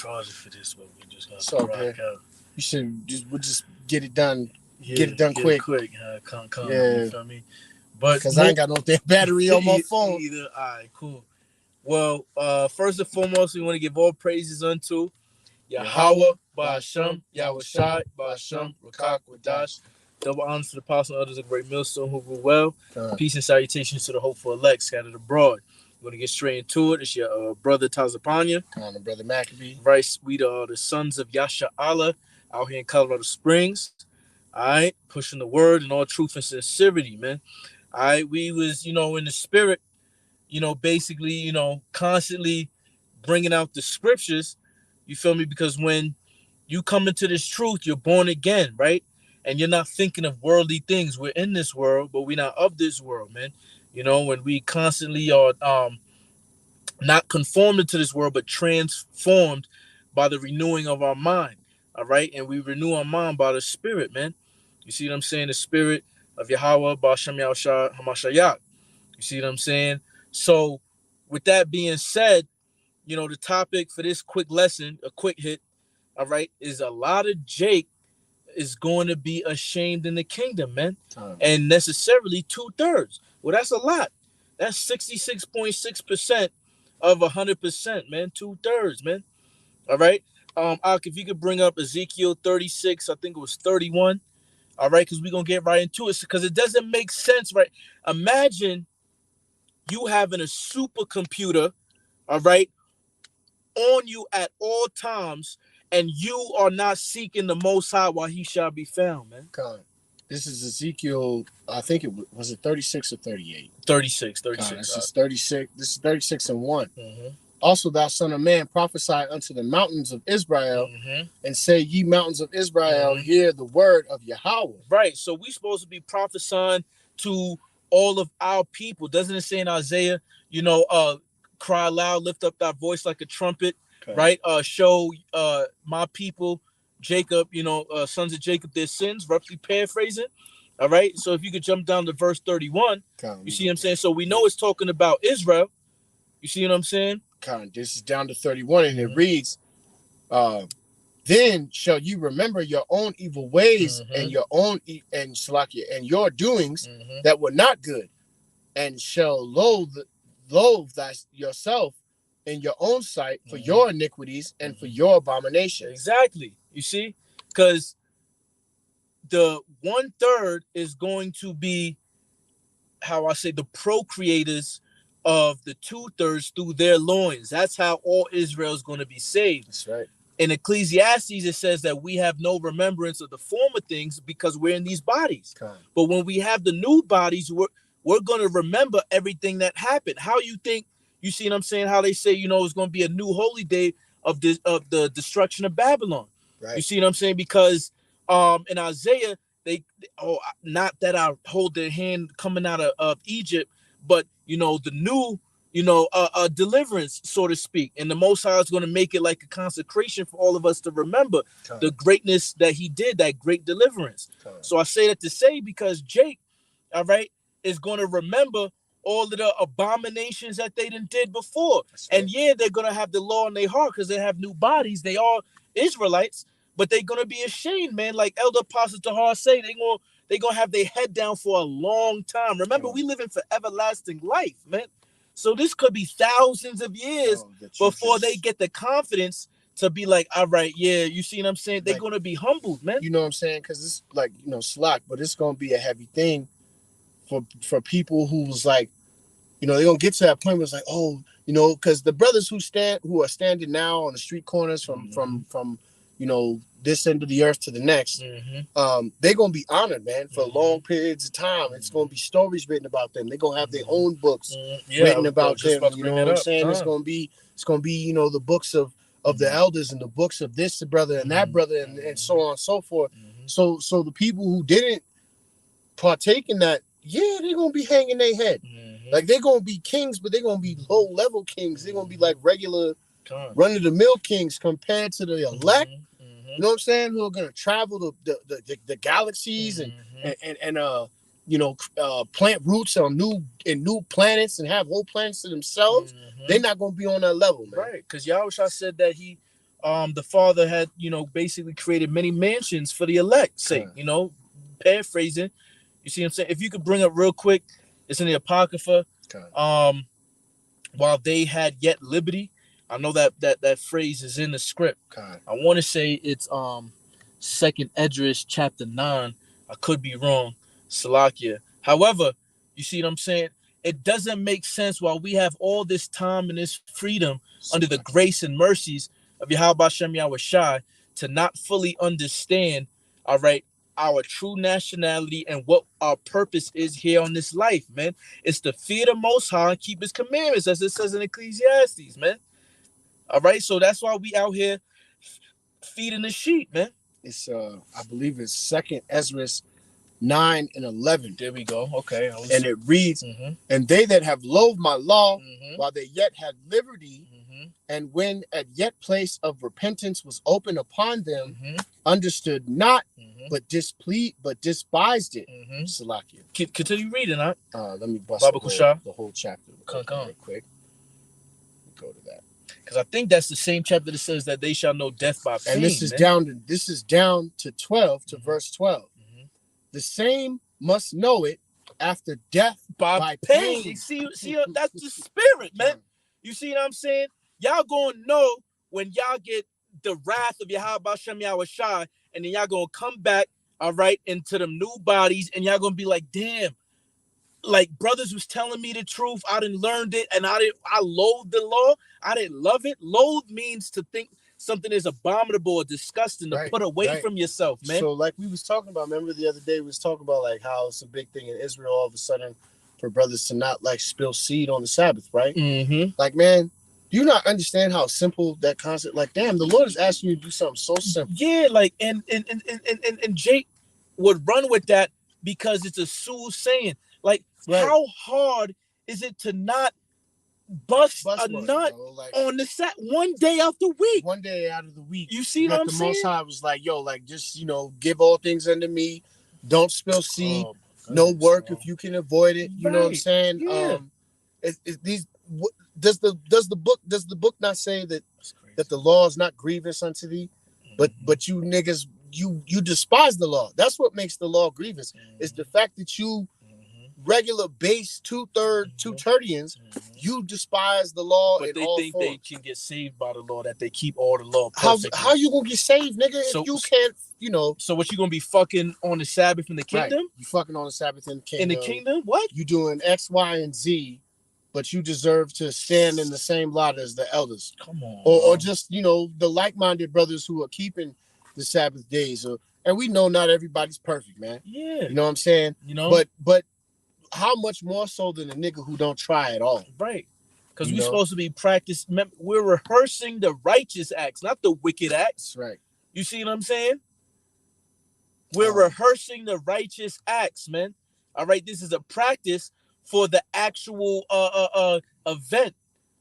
charging for this, but we just gonna So rock good. out. You should we'll just get it done. Yeah, Get it done quick. Come, Yeah. you feel me? But because I ain't got no damn battery on my phone. Either. All right, cool. Well, first and foremost, we want to give all praises unto Yahweh, Ba'ashem, Yahweh Shai, Ba'ashem, Rakak, Wadash. Double honors to the apostle and others of great millstone who rule well. Peace and salutations to the hopeful elect scattered abroad. We're going to get straight into it. It's your brother Tazapanya. And brother Maccabee. Right, we are the sons of Yasha Allah out here in Colorado Springs. All right, pushing the word in all truth and sincerity, man. All right, we was, in the spirit, basically, constantly bringing out the scriptures. You feel me? Because when you come into this truth, you're born again, right? And you're not thinking of worldly things. We're in this world, but we're not of this world, man. When we constantly are not conformed to this world, but transformed by the renewing of our mind, all right? And we renew our mind by the spirit, man. You see what I'm saying? The spirit of Yahweh, Ba'ashem Yahushua HaMashiach. You see what I'm saying? So with that being said, the topic for this quick lesson, a quick hit, all right, is a lot of Jake is going to be ashamed in the kingdom, man. And necessarily 2/3. Well, that's a lot. That's 66.6% of 100%, man. 2/3, man. All right. Ak, if you could bring up Ezekiel 36, I think it was 31. All right, because we're gonna get right into it. Because it doesn't make sense, right? Imagine you having a supercomputer, all right, on you at all times, and you are not seeking the Most High while He shall be found, man. God. This is Ezekiel, I think was it 36 or 38? 36. This is 36. This is 36 and 1. Mm-hmm. Also, thou son of man, prophesy unto the mountains of Israel, and say, ye mountains of Israel, hear the word of Yahweh. Right. So we supposed to be prophesying to all of our people. Doesn't it say in Isaiah, cry loud, lift up thy voice like a trumpet, right? Show my people, Jacob, sons of Jacob, their sins, roughly paraphrasing. All right. So if you could jump down to verse 31, you see what I'm saying? So we know it's talking about Israel. You see what I'm saying? This is down to 31, and it reads, then shall you remember your own evil ways and your own and your doings that were not good, and shall loathe yourself in your own sight for your iniquities and for your abominations. Exactly. You see, because the 1/3 is going to be, how I say, the procreators of the 2/3 through their loins. That's how all Israel is going to be saved. That's right. In Ecclesiastes, it says that we have no remembrance of the former things because we're in these bodies. But when we have the new bodies, we're going to remember everything that happened. How you think, you see what I'm saying? How they say, it's going to be a new holy day of the destruction of Babylon. Right. You see what I'm saying? Because in Isaiah, not that I hold their hand coming out of Egypt, but the new deliverance, so to speak, and the Most High is going to make it like a consecration for all of us to remember the greatness that He did, that great deliverance. So I say that to say, because Jake, all right, is going to remember all of the abominations that they did before. Right. And yeah, they're going to have the law in their heart because they have new bodies. They are Israelites, but they're going to be ashamed, man. Like Elder Apostle Tahar say, they're going to have their head down for a long time. Remember, we live in for everlasting life, man. So this could be thousands of years before they get the confidence to be like, all right, yeah, you see what I'm saying? They're going to be humbled, man. You know what I'm saying? Because it's like, slack, but it's going to be a heavy thing for people who's like, they're going to get to that point where it's like, oh, because the brothers who are standing now on the street corners from this end of the earth to the next, they're going to be honored, man, for long periods of time. It's going to be stories written about them. They're going to have their own books written about them. You know what I'm saying? It's going to be, the books of the elders and the books of this brother and that brother and so on and so forth. So the people who didn't partake in that, they're going to be hanging their head. Like, they're going to be kings, but they're going to be low-level kings. They're going to be like regular run-of-the-mill kings compared to the elect. You know what I'm saying? Who are going to travel the galaxies and plant roots on new planets and have whole planets to themselves. They're not going to be on that level, man. Right, because Yahushua said that He the Father had, basically created many mansions for the elect's sake, paraphrasing. You see what I'm saying? If you could bring up real quick, it's in the Apocrypha. While they had yet liberty. I know that phrase is in the script. I want to say it's Second Esdras chapter 9. I could be wrong. Salakia. However, you see what I'm saying? It doesn't make sense while we have all this time and this freedom under the grace and mercies of Yahweh Shem Yahweh Shai to not fully understand, all right, our true nationality and what our purpose is here on this life, man. It's to fear the Most High and keep His commandments, as it says in Ecclesiastes, man. All right, so that's why we out here feeding the sheep, man. It's I believe it's Second Esdras 9 and 11. There we go. Okay, and it reads, and they that have loathed my law while they yet had liberty, and when at yet place of repentance was open upon them, understood not, but despised it. Salakia. Continue reading, huh? Let me bust the whole chapter real quick. Go to that. Because I think that's the same chapter that says that they shall know death by pain. And this is down to 12 to verse 12. The same must know it after death by pain. See, that's the spirit, man. You see what I'm saying? Y'all gonna know when y'all get the wrath of Yahweh Shem Yahweh Shai, and then y'all gonna come back, all right, into them new bodies, and y'all gonna be like, damn, like brothers was telling me the truth. I didn't learn it, and I loathed the law. I didn't love it. Loathe means to think something is abominable or disgusting, to put away from yourself, man. So like we was talking about, remember the other day we was talking about like how it's a big thing in Israel all of a sudden for brothers to not like spill seed on the Sabbath, right? Like, man, do you not understand how simple that concept? Like, damn, the Lord is asking you to do something so simple. Yeah, like and Jake would run with that because it's a soothsaying. Like, how hard is it to not bust a nut on the set one day out the week? One day out of the week. You see what I'm saying? The Most High was like, yo, like, just, give all things unto me. Don't spill seed. No work if you can avoid it. You know what I'm saying? Yeah. Does the book not say that the law is not grievous unto thee? But you niggas, you despise the law. That's what makes the law grievous. Is the fact that you regular base two-thirdians, you despise the law. But they think they can get saved by the law, that they keep all the law perfectly. How you gonna get saved, nigga, if you can't, So what, you gonna be fucking on the Sabbath in the kingdom? Right. You fucking on the Sabbath in the kingdom. In the kingdom? What? You doing X, Y, and Z, but you deserve to stand in the same lot as the elders. Come on. Or just, the like-minded brothers who are keeping the Sabbath days. And we know not everybody's perfect, man. Yeah. You know what I'm saying? But how much more so than a nigga who don't try at all? Right. Because we're supposed to be we're rehearsing the righteous acts, not the wicked acts. That's right. You see what I'm saying? We're rehearsing the righteous acts, man. All right. This is a practice for the actual event,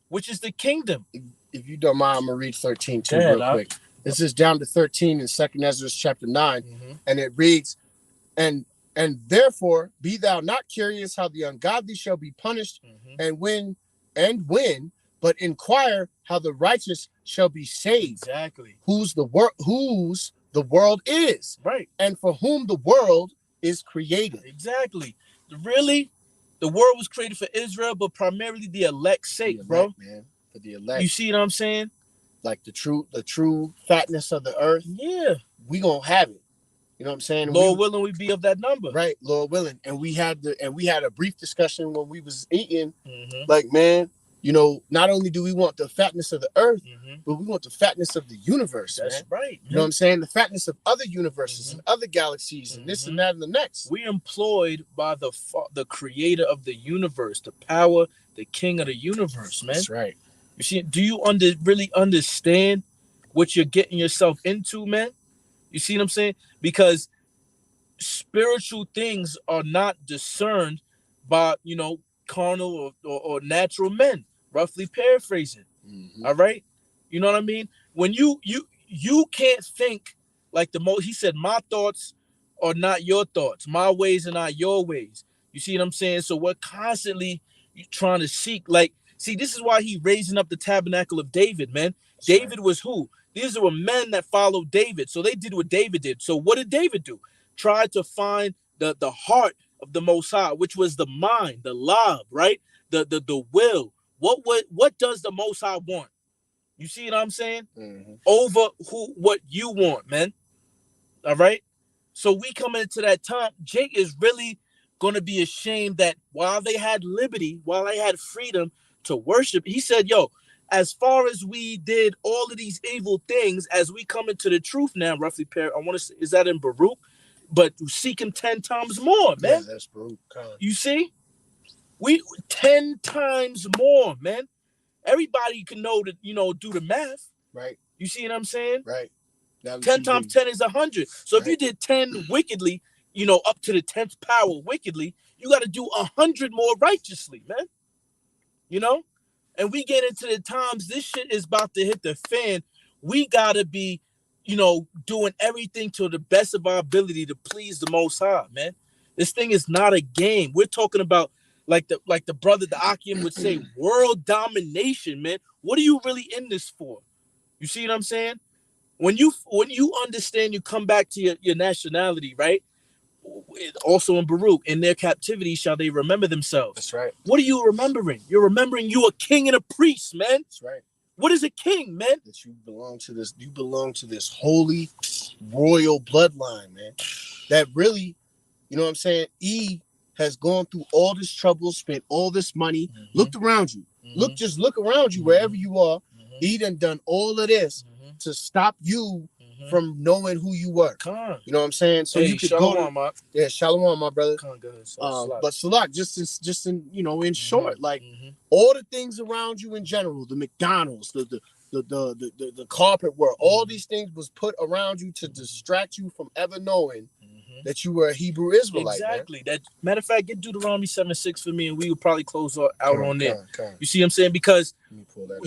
which is the kingdom. If you don't mind, I'm gonna read 13 too, real quick. This is down to 13 in 2nd Esdras chapter 9, and it reads, And therefore be thou not curious how the ungodly shall be punished, and when, but inquire how the righteous shall be saved. Exactly. Whose the world is, right, and for whom the world is created. Exactly. Really, the world was created for Israel, but primarily the elect's sake, bro. Man, for the elect. You see what I'm saying? Like the true fatness of the earth. Yeah, we gonna have it. You know what I'm saying? Lord willing, we be of that number. Right, Lord willing. And we had a brief discussion when we was eating. Like, man, not only do we want the fatness of the earth, but we want the fatness of the universe. That's right. You know what I'm saying? The fatness of other universes and other galaxies and this and that and the next. We're employed by the creator of the universe, the power, the king of the universe, man. That's right. You see, do you really understand what you're getting yourself into, man? You see what I'm saying? Because spiritual things are not discerned by, carnal or natural men, roughly paraphrasing. All right? You know what I mean? When you can't think like he said, my thoughts are not your thoughts. My ways are not your ways. You see what I'm saying? So we're constantly trying to seek, this is why he raising up the tabernacle of David, man. David was who? These were men that followed David. So they did what David did. So what did David do? Tried to find the heart of the Most High, which was the mind, the love, right? The will. What does the Most High want? You see what I'm saying? Mm-hmm. Over what you want, man. All right. So we come into that time. Jake is really going to be ashamed that while they had liberty, while they had freedom to worship, he said, yo, as far as we did all of these evil things, as we come into the truth now, roughly, I want to say, is that in Baruch? But seek him 10 times more, man. Yeah, that's Baruch. You see? We 10 times more, man. Everybody can know that, do the math. Right. You see what I'm saying? Right. 10 times 10 is 100. So if you did 10 wickedly, up to the 10th power wickedly, you got to do 100 more righteously, man. And we get into the times this shit is about to hit the fan. We got to be, doing everything to the best of our ability to please the Most High, man. This thing is not a game. We're talking about, like the brother, the Akim would say, world domination, man. What are you really in this for? You see what I'm saying? When you understand, you come back to your nationality, right? Also in Baruch, in their captivity shall they remember themselves. That's right. What are you remembering? You're remembering you a king and a priest, man. That's right. What is a king, man? That you belong to this. You belong to this holy royal bloodline, man. That really, you know what I'm saying? E has gone through all this trouble, spent all this money, looked around you. Look around you wherever you are. E done all of this to stop you from knowing who you were. You know what I'm saying? So you could shalom, go shalom, my brother. Go ahead, but Salak, just in in short, like all the things around you in general, the McDonald's, the carpet world, all these things was put around you to distract you from ever knowing that you were a Hebrew Israelite. Exactly. Man. That matter of fact, get Deuteronomy 7:6 for me, and we will probably close out on there. You see what I'm saying? Because let me pull that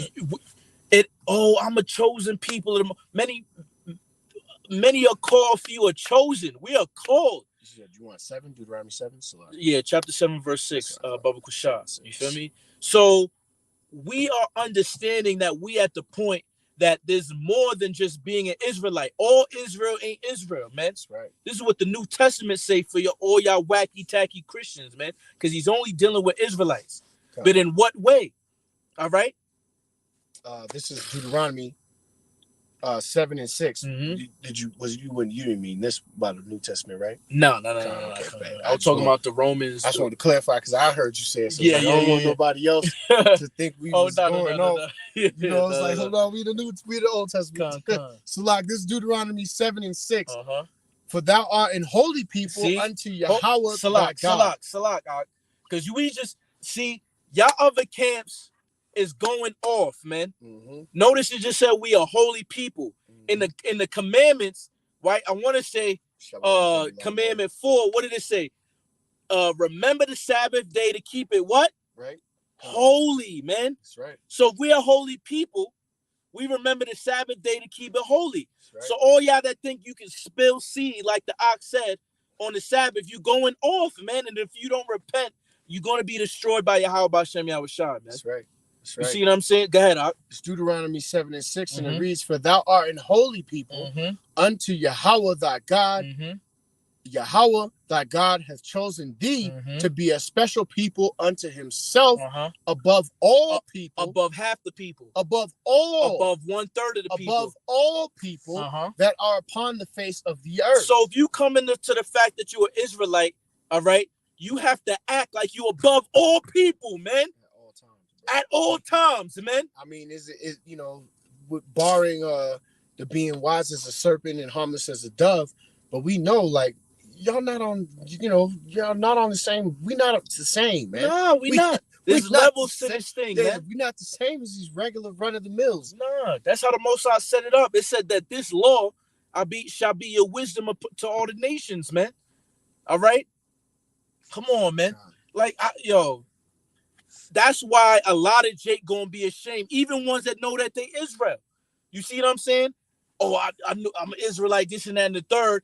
up. I'm a chosen people. Many are called, few are chosen. We are called. You want 7, Deuteronomy 7? Yeah, chapter 7, verse 6, Baba Kushah. You feel me? So we are understanding that we at the point that there's more than just being an Israelite. All Israel ain't Israel, man. That's right. This is what the New Testament say for all y'all wacky tacky Christians, man. Because he's only dealing with Israelites. But in what way? All right. This is Deuteronomy 7 and 6. You didn't mean this by the New Testament, right? No. I was talking about the Romans. I just wanted to clarify because I heard you say it. So I don't want nobody else to think we was going on. It's like, hold on, we the Old Testament. So like this is Deuteronomy 7 and 6. For thou art an holy people unto Yahweh thy God. Salak. Because we just see y'all other camps is going off, man. Notice it just said we are holy people. In the commandments, right? I want to say commandment 4. What did it say? Remember the Sabbath day to keep it what? Right. Holy, man. That's right. So if we are holy people, we remember the Sabbath day to keep it holy. Right. So all y'all that think you can spill seed, like the ox said, on the Sabbath, you're going off, man. And if you don't repent, you're going to be destroyed by Yahweh Bashem Yahushua, man. That's right. You see what I'm saying? Go ahead, Ak. It's Deuteronomy 7 and 6, and it reads, for thou art an holy people unto Yahweh thy God. Yahweh thy God hath chosen thee to be a special people unto himself above all people. Above half the people. Above all. Above 1/3 of the people. Above all people that are upon the face of the earth. So if you come into the fact that you're an Israelite, all right, you have to act like you above all people, man. At all times, man. I mean, is it barring the being wise as a serpent and harmless as a dove, but we know like y'all not on, y'all not on the same. We not the same, man. No, we not. There's levels to this thing, man. We're not the same as these regular run of the mills. No, that's how the Most High set it up. It said that this law shall be your wisdom to all the nations, man. All right, come on, man. Like, that's why a lot of Jake gonna be ashamed, even ones that know that they Israel. You see what I'm saying? Oh, I'm an Israelite, this and that and the third.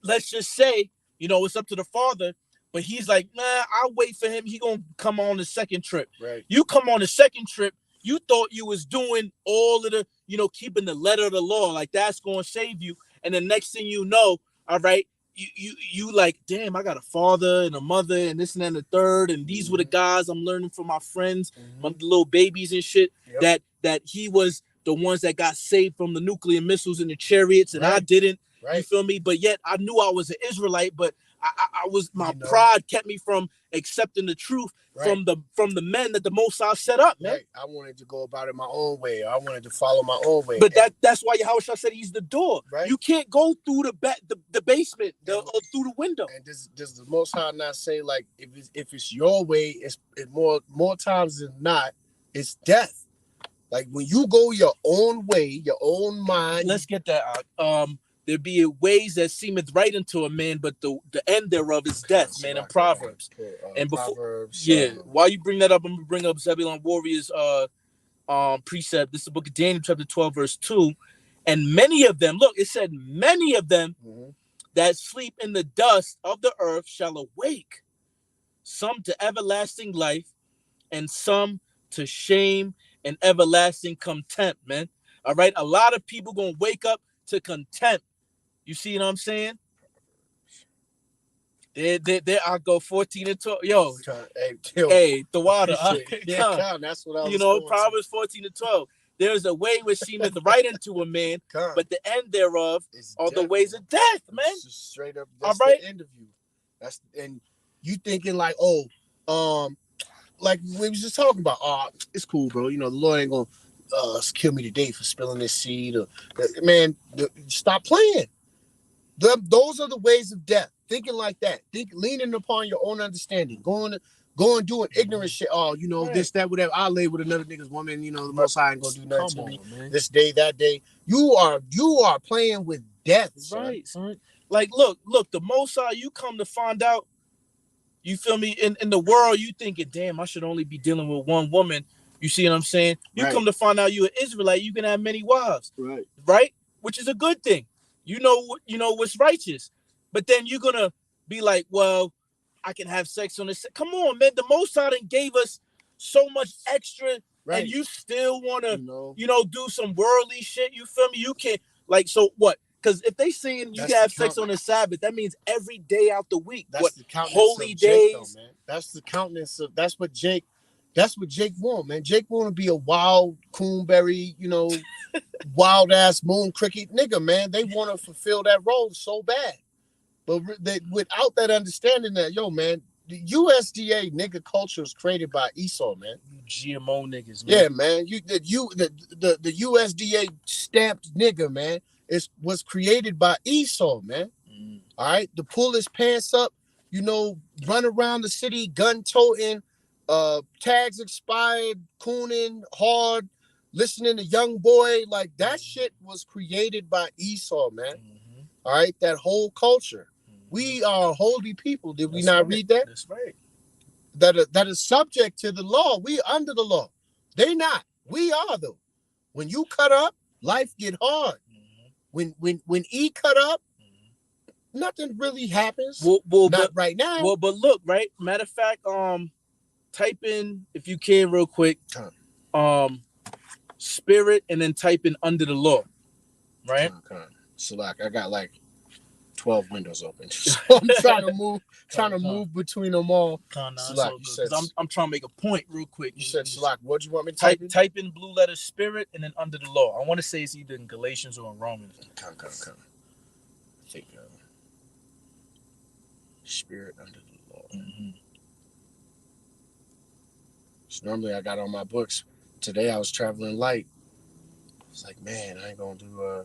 Let's just say, it's up to the father, but he's like, nah, I'll wait for him. He gonna come on the second trip. Right. You come on the second trip, You thought you was doing all of the, keeping the letter of the law, like that's gonna save you. And the next thing you know, all right, you like, damn, I got a father and a mother and this and that and the third, and these were the guys I'm learning from my friends, my little babies and shit. Yep. That he was the ones that got saved from the nuclear missiles and the chariots, and I didn't. Right. You feel me? But yet I knew I was an Israelite, but I was, my pride kept me from accepting the truth from the men that the Most High set up, man. Right. I wanted to go about it my own way. I wanted to follow my own way. But that's why Yahushua said he's the door. Right. You can't go through the basement or through the window. And does the Most High not say, like, if it's your way, it's more times than not, it's death. Like when you go your own way, your own mind. Let's get that out. There be ways that seemeth right unto a man, but the end thereof is death, man, in Proverbs. And before, Proverbs, while you bring that up, I'm gonna bring up Zebulon Warrior's precept. This is the book of Daniel, chapter 12, verse 2. And many of them, look, it said, many of them that sleep in the dust of the earth shall awake, some to everlasting life, and some to shame and everlasting contempt, man. All right, a lot of people gonna wake up to contempt. You see what I'm saying? There I go 14 and 12. Yo, hey, the water. That's what I was Proverbs 14 and 12. There's a way which seemeth right unto a man, but the end thereof are the ways of death, man. Straight up, that's the end of you. And you thinking like, like we was just talking about, it's cool, bro. The Lord ain't gonna kill me today for spilling this seed. Man, stop playing. Those are the ways of death. Thinking like that. Leaning upon your own understanding. Going doing ignorant shit. This, that, whatever. I lay with another nigga's woman. The Most High ain't gonna do nothing to me. Man. This day, that day. You are playing with death, son. Right, son. Like, look. The Most High, you come to find out. You feel me? In the world, you thinking, damn, I should only be dealing with one woman. You see what I'm saying? You come to find out you're an Israelite, you can have many wives. Right? Which is a good thing. You know what's righteous. But then you're gonna be like, well, I can have sex on this. Come on, man. The Most High gave us so much extra, and you still wanna, do some worldly shit. You feel me? You can't, like, so what? Because if they saying you can have sex on the Sabbath, that means every day out the week. That's the holy days. Jake, though, man. That's the countenance of. That's what Jake want, man. Jake want to be a wild coonberry, wild ass moon cricket nigga, man. They want to fulfill that role so bad, but without that understanding that, man, the USDA nigga culture is created by Esau, man. GMO niggas, man. Yeah, man. The USDA stamped nigga, man, was created by Esau, man. All right, to pull his pants up, run around the city gun toting. Tags expired, cooning hard, listening to Young Boy, like that shit was created by Esau, man. All right, that whole culture. We are holy people. Did we not read that? That's right. That is subject to the law. We under the law. They not. We are though. When you cut up, life get hard. When E cut up, nothing really happens. Not right now. Well, but look, right. Matter of fact, type in, if you can, real quick, spirit, and then type in under the law, right? So like I got like 12 windows open, so I'm trying to move between them all. I'm trying to make a point real quick. You said, Salak, what do you want me to type in blue letter spirit and then under the law? I want to say it's either in Galatians or in Romans. Come. I think spirit under the law. Normally I got on my books. Today I was traveling light. It's like, man, I ain't gonna do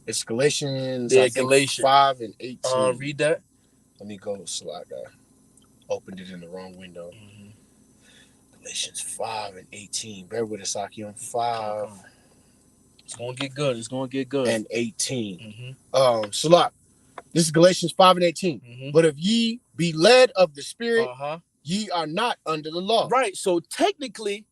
it's Galatians, Galatians 5 and 18. Read that. Let me go. So I opened it in the wrong window. Galatians 5 and 18. Bear with us, Aki, on 5. It's gonna get good. And 18. Salak, this is Galatians 5 and 18. But if ye be led of the Spirit, ye are not under the law. Right. So technically,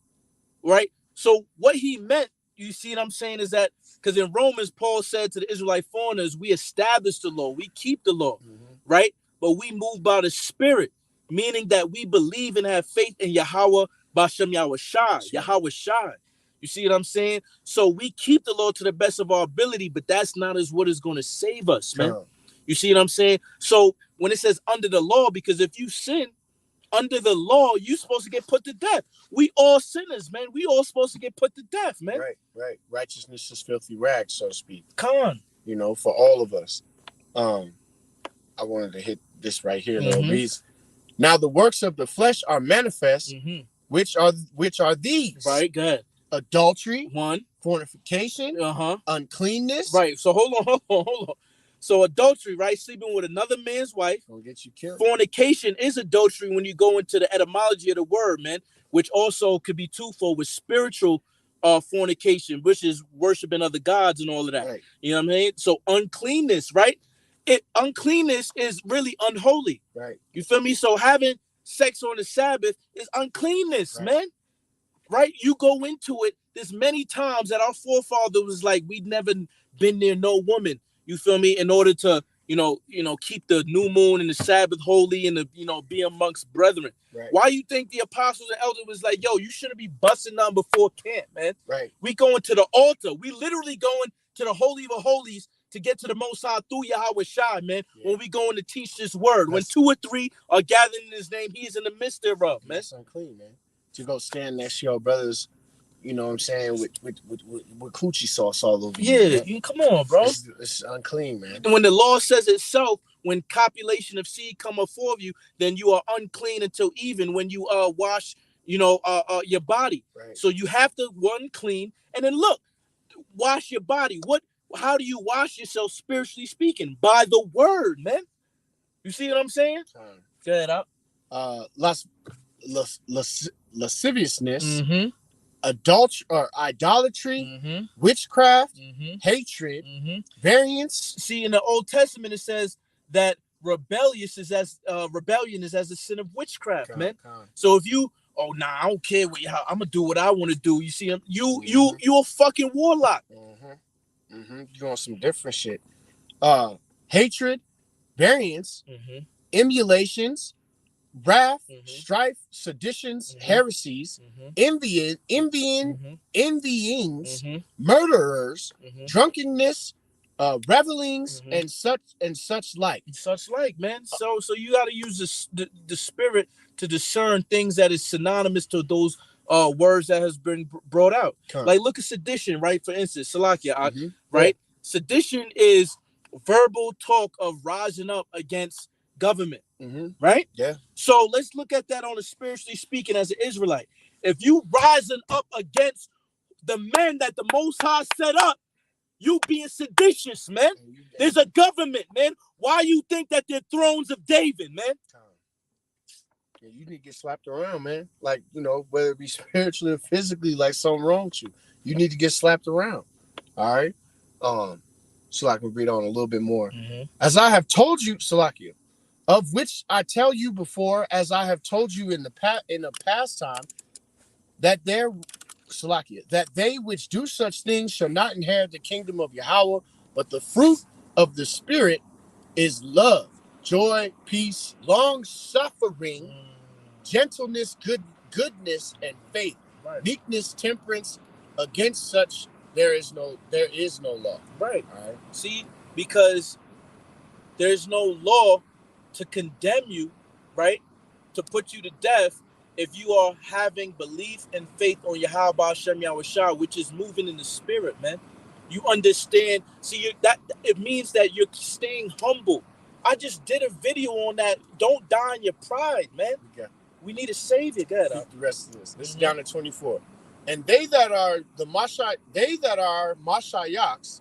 right. So what he meant, you see what I'm saying, is that because in Romans, Paul said to the Israelite foreigners, we establish the law, we keep the law, right? But we move by the Spirit, meaning that we believe and have faith in Yahweh Bashem Yahweh Shai, Yahweh Shai. You see what I'm saying? So we keep the law to the best of our ability, but that's not as what is going to save us, man. You see what I'm saying? So when it says under the law, because if you sin under the law, you're supposed to get put to death. We all sinners, man. We all supposed to get put to death, man. Right. Righteousness is filthy rags, so to speak. Come on. You know, for all of us. I wanted to hit this right here, though. Reads, now the works of the flesh are manifest, which are these. Right, good. Adultery, fornication, uncleanness. Right. So hold on. So adultery, right? Sleeping with another man's wife. Gonna get you killed. Fornication is adultery when you go into the etymology of the word, man, which also could be twofold with spiritual fornication, which is worshiping other gods and all of that. Right. You know what I mean? So uncleanness, right? Uncleanness is really unholy. Right. You feel me? So having sex on the Sabbath is uncleanness, man. Right? You go into it. There's many times that our forefather was like, we'd never been near no woman. You feel me? In order to, keep the new moon and the Sabbath holy and be amongst brethren. Right. Why you think the apostles and elders was like, yo, you shouldn't be busting none before camp, man? Right. We going to the altar. We literally going to the Holy of Holies to get to the Most High through Yahweh Shai, man. Yeah. When we going to teach this word. When 2 or 3 are gathered in his name, he is in the midst thereof, man. That's unclean, man. To go stand next to your brothers, you know what I'm saying, with coochie sauce all over you. Yeah, come on, bro. It's unclean, man. And when the law says itself, when copulation of seed come before you, then you are unclean until even when you wash, your body. Right. So you have to clean, and then look, wash your body. How do you wash yourself spiritually speaking? By the word, man. You see what I'm saying? Good up. Lasciviousness, idolatry, witchcraft, hatred, variance. See, in the Old Testament, it says that rebellion is as a sin of witchcraft, man. So if you, I don't care I'm gonna do what I want to do. You see, you a fucking warlock. You doing some different shit. Hatred, variance, emulations, wrath, strife, seditions, heresies, envyings, murderers, drunkenness, revelings, and such like. Man. So you got to use the spirit to discern things that is synonymous to those words that has been brought out. Like look at sedition, right? For instance, Salakia, right? Yeah. Sedition is verbal talk of rising up against government. Right? Yeah. So let's look at that on a spiritually speaking as an Israelite. If you rising up against the men that the Most High set up, you being seditious, man. There's a government, man. Why you think that they're thrones of David, man? Yeah, you need to get slapped around, man. Like, whether it be spiritually or physically, like something wrong with you. You need to get slapped around. All right? So I can read on a little bit more. As I have told you, Salakia, of which I tell you before, as I have told you in the past time, that they which do such things shall not inherit the kingdom of Yahweh, but the fruit of the Spirit is love, joy, peace, long suffering, gentleness, goodness, and faith, meekness, temperance. Against such there is no law. Right. All right. See, because there's no law to condemn you, right? To put you to death if you are having belief and faith on Yahweh Shem Yahweh Shah, which is moving in the spirit, man. You understand. See, that it means that you're staying humble. I just did a video on that. Don't die in your pride, man. We need a savior. Good. The rest of this. This is down to 24. And they that are Mashayaks,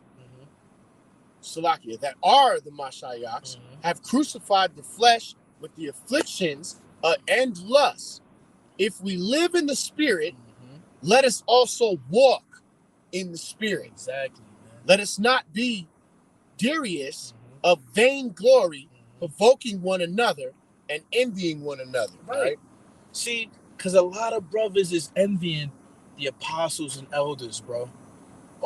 Salakia, that are the Mashayaks, have crucified the flesh with the afflictions and lusts. If we live in the spirit, let us also walk in the spirit. Exactly, man. Let us not be derious of vain glory, provoking one another and envying one another. Right? See, because a lot of brothers is envying the apostles and elders, bro.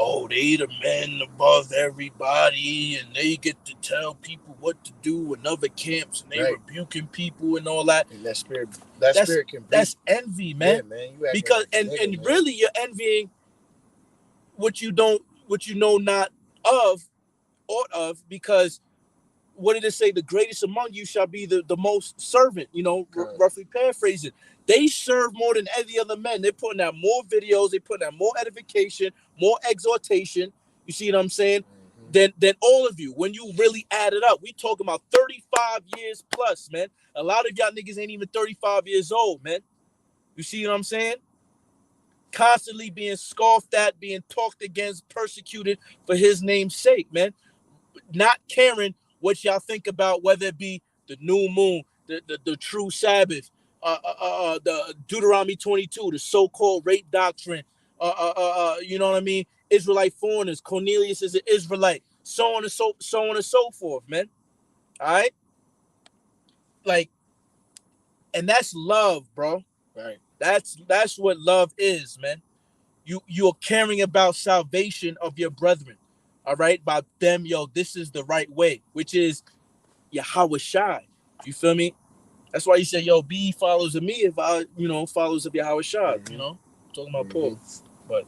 oh, they the men above everybody, and they get to tell people what to do in other camps, and they rebuking people and all that. And that spirit can be. That's envy, man. Yeah, man. You because really you're envying what you know not of, ought of, because what did it say? The greatest among you shall be the most servant, roughly paraphrasing. They serve more than any other men. They're putting out more videos. They're putting out more edification, more exhortation. You see what I'm saying? Mm-hmm. Than all of you. When you really add it up, we talking about 35 years plus, man. A lot of y'all niggas ain't even 35 years old, man. You see what I'm saying? Constantly being scoffed at, being talked against, persecuted for his name's sake, man. Not caring what y'all think about, whether it be the new moon, the true Sabbath, the Deuteronomy 22, the so-called rape doctrine, you know what I mean? Israelite foreigners, Cornelius is an Israelite, so on and so forth, man. All right, like, and that's love, bro. Right. That's what love is, man. You're caring about salvation of your brethren. All right, by them, this is the right way, which is Yahweh Shai. You feel me? That's why you say, be followers of me if I, followers of Yahweh Shai. Mm-hmm. Talking about Paul. But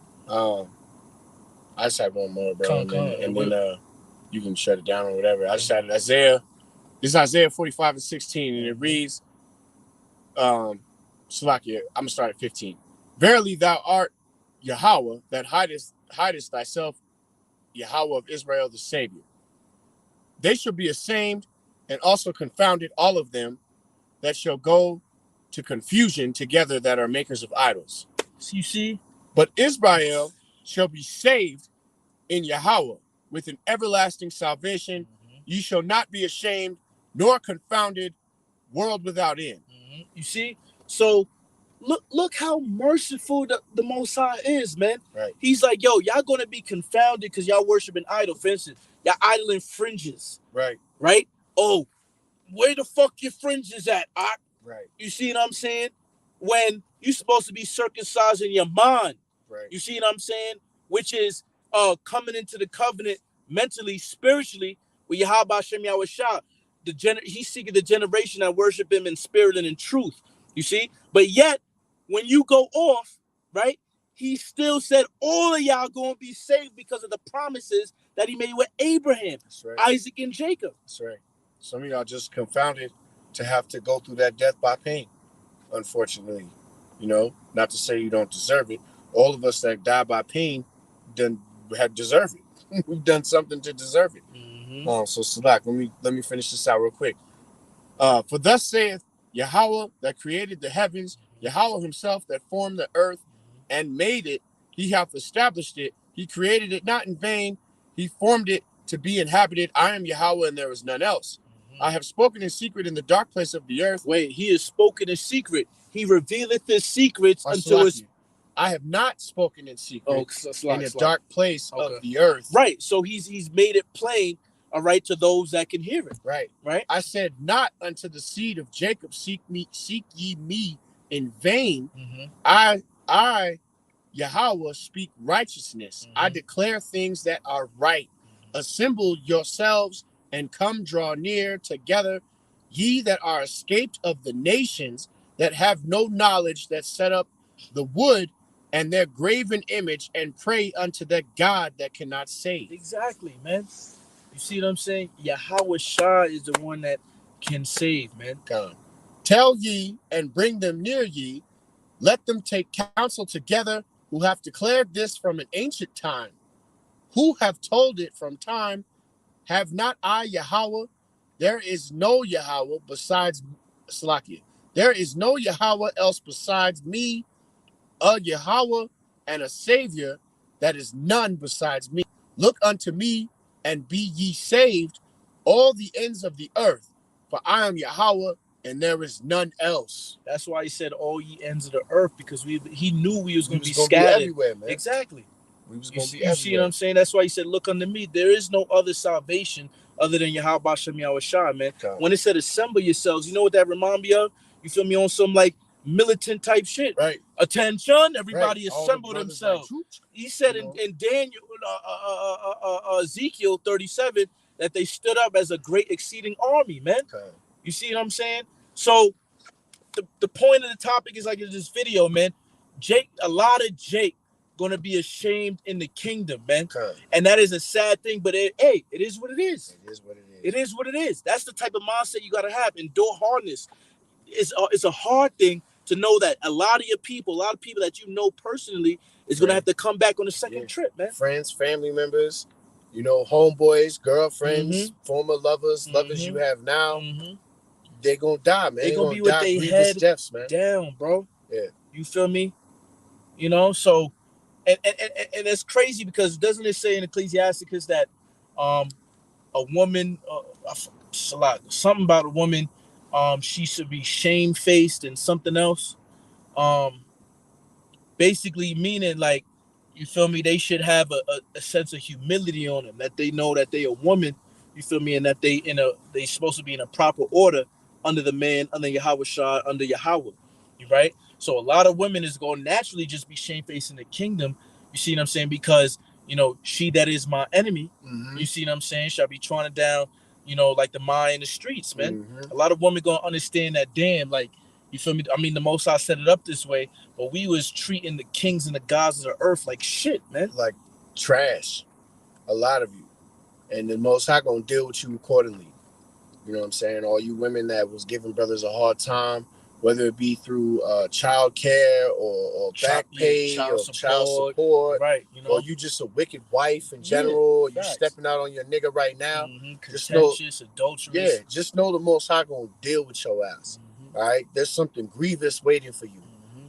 I just had one more, bro, and then you can shut it down or whatever. I just had Isaiah. This is Isaiah 45:16, and it reads, Salakia, I'm gonna start at 15. Verily, thou art Yahweh that hidest thyself, Yahweh of Israel, the Savior. They shall be ashamed and also confounded, all of them that shall go to confusion together that are makers of idols. You see? But Israel shall be saved in Yahweh with an everlasting salvation. Mm-hmm. Ye shall not be ashamed nor confounded, world without end. Mm-hmm. You see? So look how merciful the Most High is, man. Right. He's like, y'all gonna be confounded because y'all worshiping idol. For instance, y'all idling fringes. Right. Right? Oh, where the fuck your fringes at? Right. You see what I'm saying? When you're supposed to be circumcising your mind. Right. You see what I'm saying? Which is coming into the covenant mentally, spiritually, with Yahweh Hashem Yahweh Shah. He's seeking the generation that worship him in spirit and in truth. You see? But yet, when you go off, right, he still said all of y'all going to be saved because of the promises that he made with Abraham, right, Isaac, and Jacob. That's right. Some of y'all just confounded to have to go through that death by pain, unfortunately. Not to say you don't deserve it. All of us that die by pain have deserved it. We've done something to deserve it. Mm-hmm. So Salak, let me finish this out real quick. For thus saith Yahweh that created the heavens, Yahweh himself that formed the earth and made it. He hath established it. He created it not in vain. He formed it to be inhabited. I am Yahweh and there is none else. Mm-hmm. I have spoken in secret in the dark place of the earth. Wait, he has spoken in secret. He revealeth his secrets unto his... I have not spoken in secret in a dark place of the earth. Right. So he's made it plain, all right, to those that can hear it. Right. Right. I said, not unto the seed of Jacob seek ye me in vain. Mm-hmm. I, Yahweh, speak righteousness. Mm-hmm. I declare things that are right. Mm-hmm. Assemble yourselves and come draw near together, ye that are escaped of the nations, that have no knowledge, that set up the wood and their graven image and pray unto their God that cannot save. Exactly, man. You see what I'm saying? Yahweh Shah is the one that can save, man. Come. Tell ye and bring them near ye. Let them take counsel together, who have declared this from an ancient time, who have told it from time. Have not I Yahweh? There is no Yahweh besides Salakia. There is no Yahweh else besides me, a Yahweh and a Savior, that is none besides me. Look unto me and be ye saved, all the ends of the earth, for I am Yahweh and there is none else. That's why he said all ye ends of the earth, because he knew we was going to be scattered everywhere, man. Exactly. We was going to be everywhere. You see what I'm saying? That's why he said, look unto me. There is no other salvation other than Yahweh Shem Yahweh Shah, man. God. When it said assemble yourselves, you know what that remind me of? You feel me? On some like militant type shit. Right. Attention, everybody Right. All the assemble brothers themselves. like, He said you know. in Daniel, Ezekiel 37, that they stood up as a great exceeding army, man. Okay. You see what I'm saying? So the point of the topic is like in this video, man. A lot of Jake gonna be ashamed in the kingdom, man. Okay. And that is a sad thing, but it is what it is. It is what it is. It is what it is. That's the type of mindset you gotta have. Endure hardness. It's a hard thing to know that a lot of people that you know personally is gonna have to come back on the second trip, man. Friends, family members, you know, homeboys, girlfriends, former lovers you have now. They're gonna die, man. They're gonna be with their head deaths, man. down, bro. Yeah. You feel me? You know, so and it's crazy because doesn't it say in Ecclesiasticus that a woman something about a woman she should be shamefaced and something else, basically meaning like, you feel me, they should have a sense of humility on them, that they know that they a woman, you feel me, and that they supposed to be in a proper order under the man, under Yahweh Shah, under Yahweh, right? So a lot of women is going to naturally just be shamefaced in the kingdom. You see what I'm saying? Because, you know, she that is my enemy, you see what I'm saying, shall be trodden down, you know, like the mire in the streets, man. A lot of women going to understand that, damn, like, you feel me? I mean, the Most High set it up this way, but we was treating the kings and the gods of the earth like shit, man. Like trash. A lot of you. And the Most High going to deal with you accordingly. You know what I'm saying? All you women that was giving brothers a hard time, whether it be through child care or back pay or child support, right? You know, or you just a wicked wife in general, or you stepping out on your nigga right now. Just know, adulterous. Yeah, just know the Most High gonna deal with your ass. All right, there's something grievous waiting for you.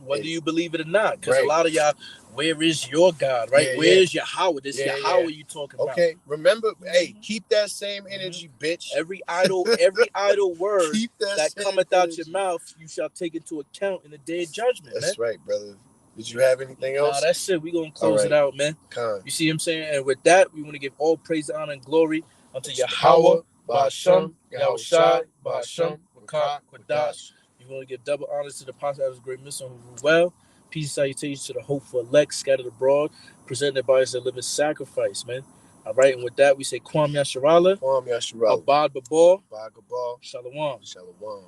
Whether you believe it or not, because a lot of y'all, where is your God, right? Where's Yahweh? This Yahweh you talking about. Okay, remember, hey, keep that same energy, bitch. Every idle word that cometh out your mouth, you shall take into account in the day of judgment. That's right, brother. Did you have anything else? Nah, that's it. We're going to close it out, man. You see what I'm saying? And with that, we want to give all praise, honor, and glory unto Yahweh, Ba'ashem, Yahweh Shai, Ba'ashem, Wakah, Quadash. We want to give double honors to the apostle of his great mission who ruled well. Peace and salutations to the hopeful elect scattered abroad, presenting their bodies as a living sacrifice, man. All right, and with that, we say Kwam Yasharala, Kwam Yasharala, Abad Babal, Abad Gabal, Shalom. Shalom.